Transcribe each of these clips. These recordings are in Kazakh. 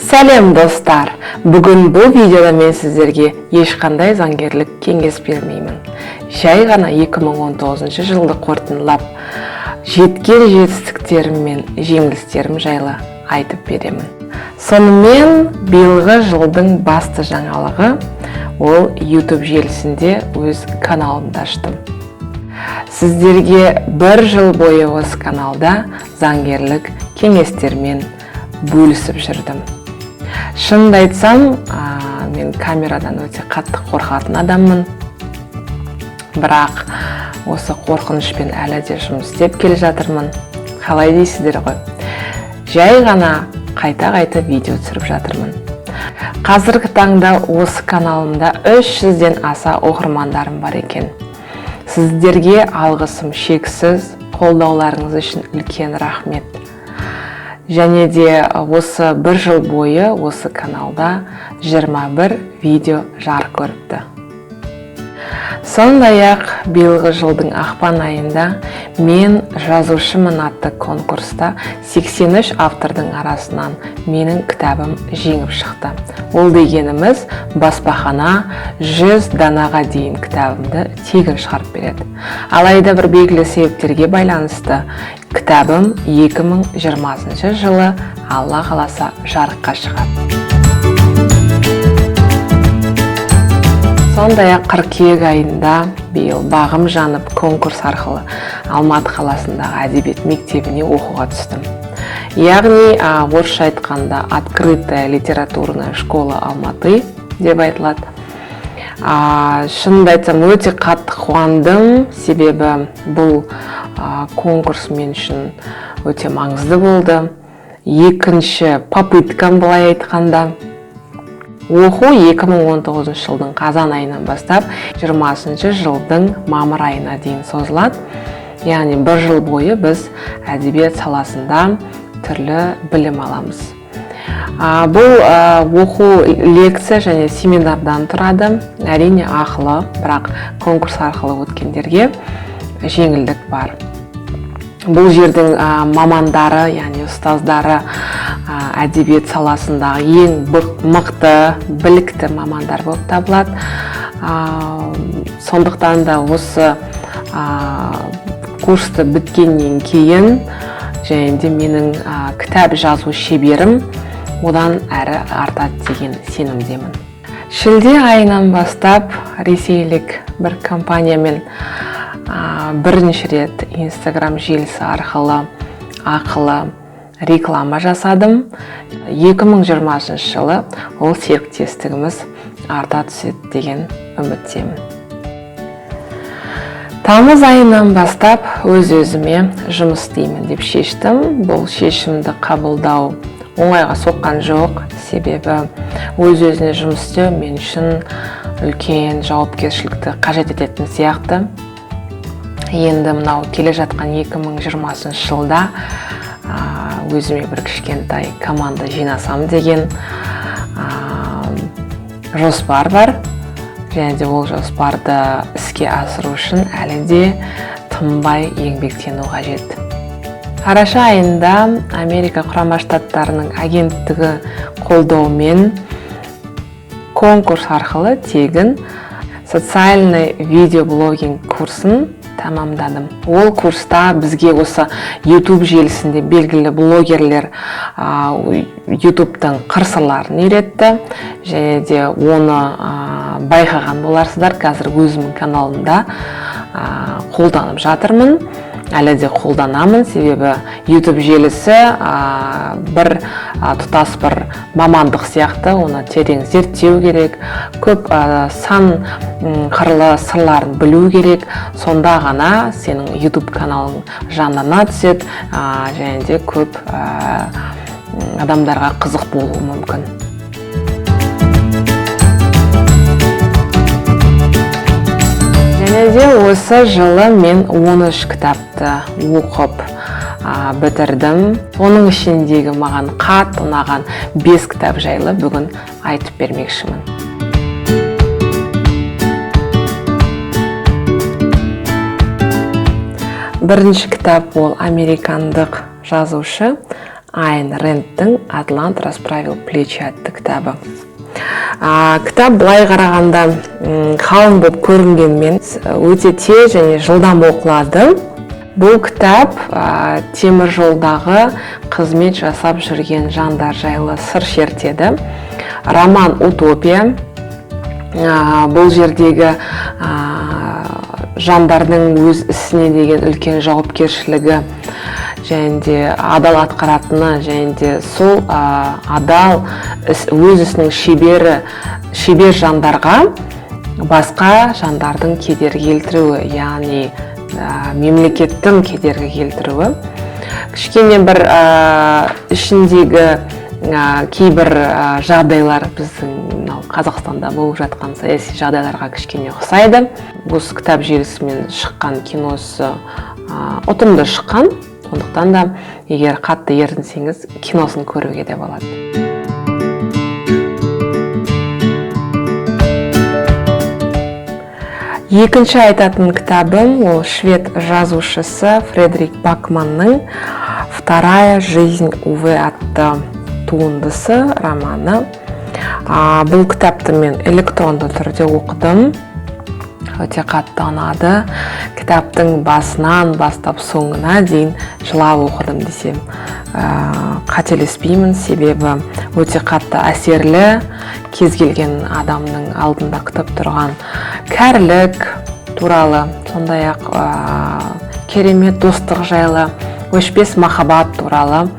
Сәлем достар! Бүгін бұл видеода мен сіздерге ешқандай заңгерлік кеңес бермеймін. Жай ғана 2019 жылды қорытындылап, жеткен жетістіктерім мен жеңілістерім жайлы айтып беремін. Сонымен биылғы жылдың басты жаңалығы ол YouTube желісінде өз каналымды аштым. Сіздерге бір жыл бойы осы каналда заңгерлік кеңестермен бөлісіп жүрдім. Шынымды айтсам, мен камерадан өте қатты қорқатын адаммын. Бірақ осы қорқынышпен әлі де жұмыс істеп келе жатырмын. Қалай дейсіздер ғой? Жай ғана қайта видео түсіріп жатырмын. Қазіргі таңда осы каналымда 300-ден аса оқырмандарым бар екен. Сіздерге алғысым шексіз, қолдауларыңыз үшін үлкен рахмет. Және де осы бір жыл бойы осы каналда 21 видео жарық көріпті. Сондай-ақ биылғы жылдың ақпан айында мен жазушымын атты конкурста 83 автордың арасынан менің кітабым жеңіп шықты. Ол дегеніміз баспахана 100 данаға дейін кітабымды тегін шығарып береді. Алайда бір белгілі себептерге байланысты кітабым 2020 жылы Алла қаласа жарыққа шығады. Сондай-ақ қыркүйек айында биыл бағым жанып конкурс арқылы Алматы қаласындағы әдебиет мектебіне оқуға түстім. Яғни, орысша айтқанда открытая литературная школа Алматы деп айтылады. Шынымды айтсам, өте қатты қуандым, себебі бұл конкурс мен үшін өте маңызды болды. Екінші попыткам былай айтқанда. Оқу 2019 жылдың қазан айынан бастап 20 жылдың мамыр айына дейін созылады. Яғни бір жыл бойы біз әдебиет саласында түрлі білім аламыз. Бұл оқу лекция және семинардан тұрады. Әрине ақылы, бірақ конкурс арқылы өткендерге жеңілдік бар. Бұл жердің мамандары, яғни ұстаздары әдебиет саласындағы ең мықты, білікті мамандар болып табылады. Сондықтан да осы курсты біткеннен кейін және де менің кітап жазу шеберім одан әрі артады деген сенімдемін. Шілде айынан бастап ресейлік бір компаниямен бірінші рет Instagram желісі арқылы ақылы реклама жасадым. 2020 жылы ол серіктестігіміз арта түседі деген үміттемін. Тамыз айынан бастап өз-өзіме жұмыс істеймін деп шештім. Бұл шешімді қабылдау оңайға соққан жоқ, себебі өз-өзіне жұмыс істеу мен үшін үлкен жауапкершілікті қажет ететін сияқты. Енді мынау келе жатқан 2020 жылда өзіме бір кішкентай команда жинасам деген жоспар бар. Және де ол жоспарды іске асыру үшін әлі де тынбай еңбектену қажет. Қараша айында Америка Құрама Штаттарының агенттігі қолдауымен конкурс арқылы тегін социальный видеоблогинг курсын тамамдадым. Ол курста бізге осы YouTube желісінде белгілі блогерлер YouTube'тың қыр-сырларын үйретті. Және де оны байқаған боларсыздар, қазір өзімнің каналымда қолданып жатырмын. Әлі де қолданамын, себебі YouTube желісі тұтас бір мамандық сияқты, оны терең зерттеу керек, көп сан қырлы сырларын білу керек, сонда ғана сенің YouTube каналың жандана түседі, және де көп адамдарға қызық болуы мүмкін. Және де осы жылы мен 13 кітапты оқып бітірдім. Оның ішіндегі маған қатты ұнаған 5 кітап жайлы бүгін айтып бермекшімін. Бірінші кітап ол американдық жазушы Айн Рэндтің «Атлант расправил плечи» атты кітабы. Кітап былай қарағанда қалың болып көрінгенмен өте тез және жылдам оқылады. Бұл кітап темір жолдағы қызмет жасап жүрген жандар жайлы сыр шертеді. Роман «Утопия». Бұл жердегі жандардың өз ісіне деген үлкен жауапкершілігі және де адал атқаратыны, және де сол адал өз ісінің шебер жандарға басқа жандардың кедергі келтіруі, яғни мемлекеттің кедергі келтіруі. Кішкене бір ішіндегі кейбір жағдайлар біздің Қазақстанда болып жатқан саяси жағдайларға кішкене ұқсайды. Осы кітап желісімен шыққан киносы ұтымды шыққан, сондықтан да егер қатты ерінсеңіз, киносын көруге де болады. Екінші айтатын кітабым ол швед жазушысы Фредерик Бакманның «Вторая жизнь Уве» атты туындысы, романы. Бұл кітапты мен электронды түрде оқыдым. Өте қатты ұнады. Кітаптың басынан бастап соңына дейін жылап оқыдым десем қателеспеймін, себебі өте қатты әсерлі, кез келген адамның алдында күтіп тұрған кәрілік туралы, сондай-ақ керемет достық жайлы, өшпес махаббат туралы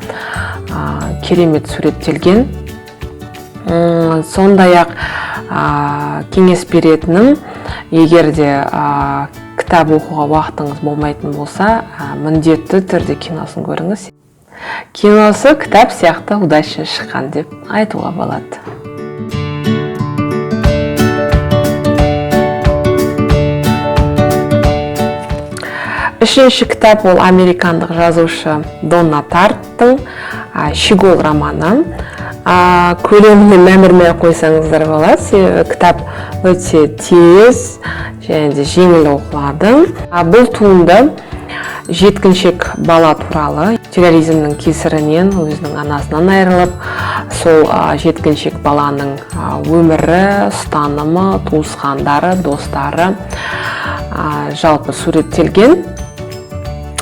керемет суреттелген. Сондай-ақ кеңес беретінім, егер де кітап оқуға уақытыңыз болмайтын болса, міндетті түрде киносын көріңіз. Киносы кітап сияқты удача шыққан деп айтуға болады. Үшінші кітап ол американдық жазушы Донна Тарттың «Щегол» романы. Көлеміне мәмірмей қойсаңыздар болады, себебі кітап өте тез және де жеңіл оқылады. Бұл туынды жеткіншек бала туралы, терроризмнің кесірінен өзінің анасынан айырылып, сол жеткіншек баланың өмірі, ұстанымы, туысқандары, достары жалпы суреттелген.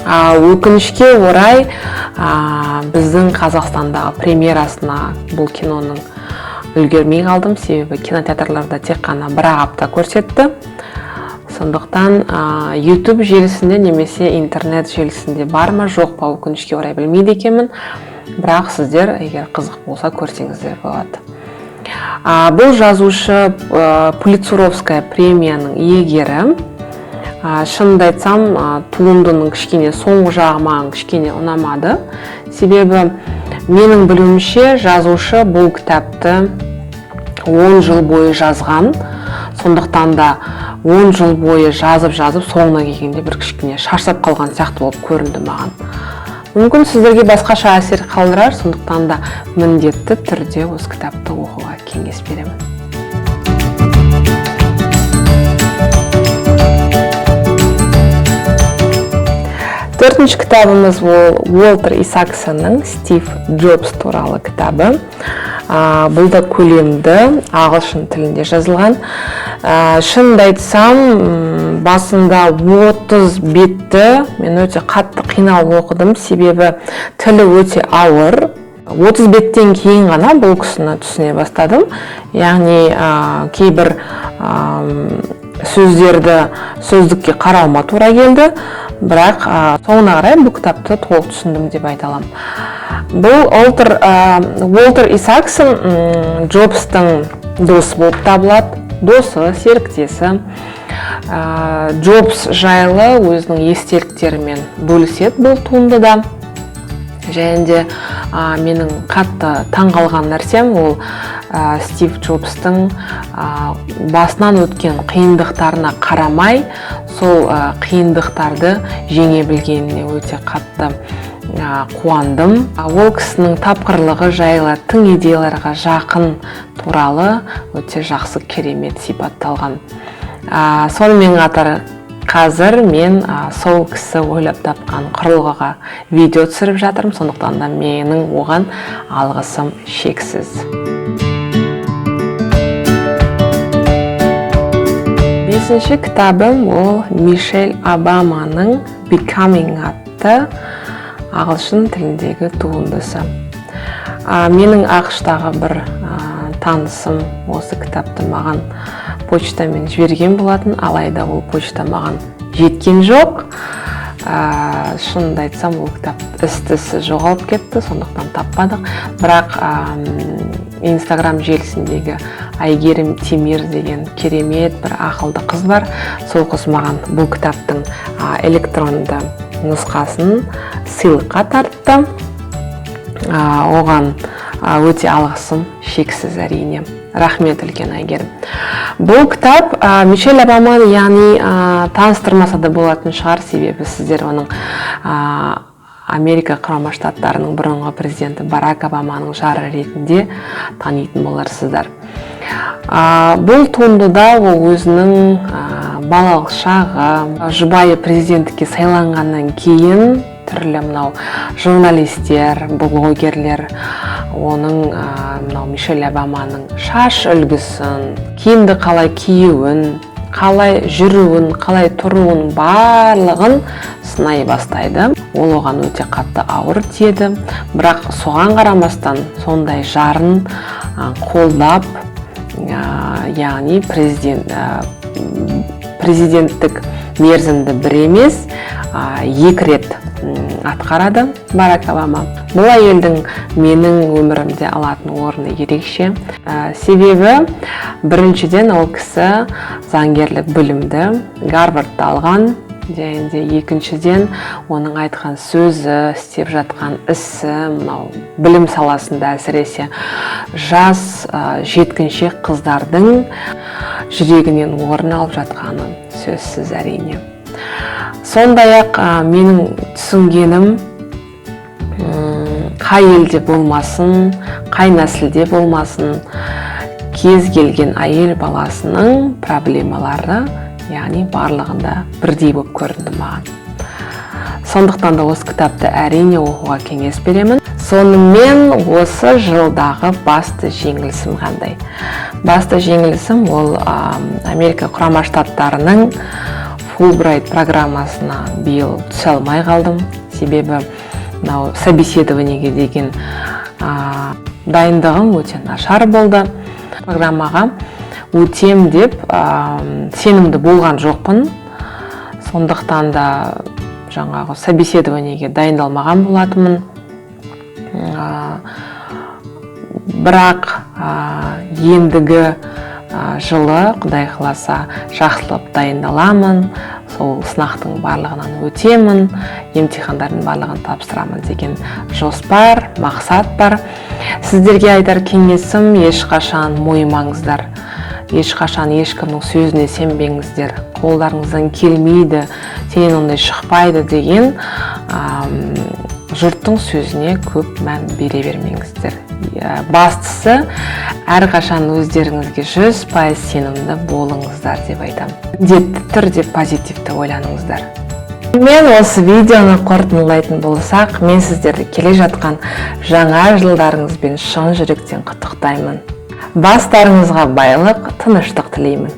Өкінішке орай біздің Қазақстандағы премьерасына бұл киноның үлгермей қалдым, себебі кинотеатрларда тек қана бір апта көрсетті. Сондықтан YouTube желісінде немесе интернет желісінде бар ма жоқ па, өкінішке орай білмейді екенмін. Бірақ сіздер егер қызық болса көрсеңіздер болады. Бұл жазушы Пулитцеровская премияның иегері. Шынымды айтсам, туындының кішкене соңғы жағы маған кішкене ұнамады. Себебі менің білуімше жазушы бұл кітапты 10 жыл бойы жазған. Сондықтан да 10 жыл бойы жазып соңына келгенде бір кішкене шаршап қалған сияқты болып көрінді маған. Мүмкін сіздерге басқаша әсер қалдырар, сондықтан да міндетті түрде осы кітапты оқуға кеңес беремін. Төртінші кітабымыз ол Уолтер Исаксонның «Стив Джобс» туралы кітабы. Бұл да көлемді, ағылшын тілінде жазылған. Шынымды айтсам, басында 30 бетті мен өте қатты қиналып оқыдым, себебі тілі өте ауыр. 30 беттен кейін ғана бұл кісіні түсіне бастадым. Яғни кейбір сөздікке қарауыма тура келді, бірақ соңына қарай бұл кітапты толық түсіндім деп айта аламын. Бұл Уолтер Исаксон Джобстың досы болып табылады, досы, серіктесі. Джобс жайлы өзінің естеліктерімен бөліседі бұл туындыда. Және де менің қатты таңғалған нәрсем ол Стив Джобстың басынан өткен қиындықтарына қарамай, сол қиындықтарды жеңе білгеніне өте қатты қуандым. Ол кісінің тапқырлығы жайлы тың идеяларға жақын туралы өте жақсы керемет сипатталған. Сонымен қатар Қазір мен сол кісі ойлап тапқан құрылғыға видео түсіріп жатырмын, сондықтан да менің оған алғысым шексіз. Бесінші кітабым ол Мишель Обаманың Becoming атты ағылшын тіліндегі туындысы. Менің ақштағы бір танысым осы кітапты маған почтамен жіберген болатын, алайда ол почта маған жеткен жоқ. Шынымды айтсам, ол кітап із-түзсіз жоғалып кетті, сондықтан таппадық. Бірақ Инстаграм желісіндегі Айгерім Темир деген керемет бір ақылды қыз бар. Сол қыз маған бұл кітаптың электронды нұсқасын сыйлыққа тартты. Оған өте алғысым шексіз әрине. Рахмет үлкен Айгерім. Бұл кітап Мишель Обаманы, яғни таныстырмаса да болатын шығар, себебі сіздер оның Америка Құрама Штаттарының бұрынғы президенті Барак Обаманың жары ретінде танитын боларсыздар. Бұл туындыда ол өзінің балалық шағы, жұбайы президенттікке сайланғаннан кейін түрлі журналистер, блогерлер оның Мишель Обаманың шаш үлгісін, киімді қалай киюін, қалай жүруін, қалай тұруын барлығын сынай бастайды. Ол оған өте қатты ауыр тиеді, бірақ соған қарамастан сондай жарын қолдап, яғни президенттік мерзімді бір емес, 2 рет атқарады Барак Обама. Бұл әйелдің менің өмірімде алатын орны ерекше. Себебі біріншіден ол кісі заңгерлік білімді, Гарвардты алған, және екіншіден оның айтқан сөзі, істеп жатқан ісі, білім саласында әсіресе жас жеткіншек қыздардың жүрегінен орын алып жатқаны сөзсіз әрине. Сондай-ақ менің түсінгенім, қай елде болмасын, қай нәсілде болмасын, кез келген әйел баласының проблемалары, яғни барлығында бірдей болып көрінді маған. Сондықтан да осы кітапты әрине оқуға кеңес беремін. Сонымен осы жылдағы басты жеңілісім қандай? Басты жеңілісім ол Америка Құрама Штаттарының Фулбрайт программасына биыл түсе алмай қалдым. Себебі собеседованиеге деген дайындығым өте нашар болды. Программаға өтем деп сенімді болған жоқпын. Сондықтан да жаңағы собеседованиеге дайындалмаған болатынмын. Бірақ ендігі жылы Құдай қаласа жақсылап дайындаламын, сол сынақтың барлығынан өтемін, емтихандардың барлығын тапсырамын деген жоспар, мақсат бар. Сіздерге айтар кеңесім, ешқашан мойымаңыздар, ешқашан ешкімнің сөзіне сенбеңіздер, қолдарыңыздан келмейді, сенен ондай шықпайды деген жұрттың сөзіне көп мән бере бермеңіздер. Бастысы, әрқашан өздеріңізге 100% сенімді болыңыздар деп айтам. Міндетті түрде позитивті ойланыңыздар. Мен осы видеоны қорытындылайтын болсақ, мен сіздерді келе жатқан жаңа жылдарыңызбен шын жүректен құттықтаймын. Бастарыңызға байлық, тыныштық тілеймін.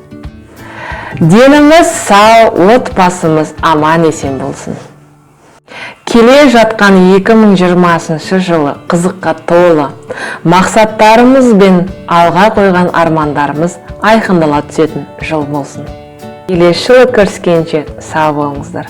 Деніміз сау, отбасымыз аман есен болсын. Келе жатқан 2020 жылы қызыққа толы, мақсаттарымыз бен алға қойған армандарымыз айқындала түсетін жыл болсын. Келесі жылы көріскенше сау болыңыздар.